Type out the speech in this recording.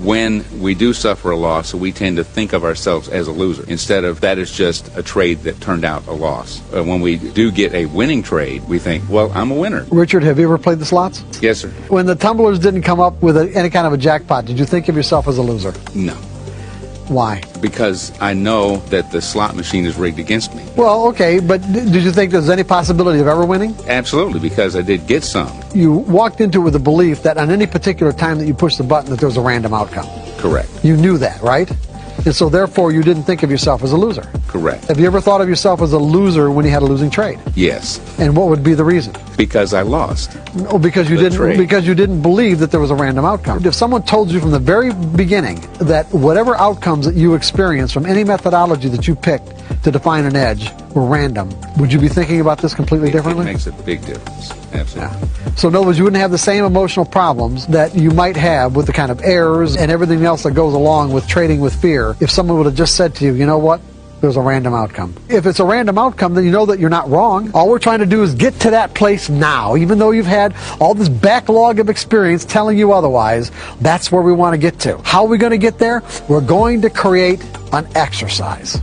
when we do suffer a loss, we tend to think of ourselves as a loser instead of that is just a trade that turned out a loss. When we do get a winning trade, we think, well, I'm a winner. Richard, have you ever played the slots? Yes, sir. When the tumblers didn't come up with any kind of a jackpot, did you think of yourself as a loser? No. Why? Because I know that the slot machine is rigged against me. Well, okay, but did you think there's any possibility of ever winning? Absolutely, because I did get some. You walked into it with the belief that on any particular time that you pushed the button that there was a random outcome. Correct. You knew that, right? And so therefore you didn't think of yourself as a loser. Correct. Have you ever thought of yourself as a loser when you had a losing trade? Yes. And what would be the reason? Because I lost. No, because you didn't believe that there was a random outcome. If someone told you from the very beginning that whatever outcomes that you experience from any methodology that you picked to define an edge were random, would you be thinking about this completely differently? It makes a big difference. Absolutely. Yeah. So in other words, you wouldn't have the same emotional problems that you might have with the kind of errors and everything else that goes along with trading with fear if someone would have just said to you, you know what? There's a random outcome. If it's a random outcome, then you know that you're not wrong. All we're trying to do is get to that place now. Even though you've had all this backlog of experience telling you otherwise, that's where we want to get to. How are we going to get there? We're going to create an exercise.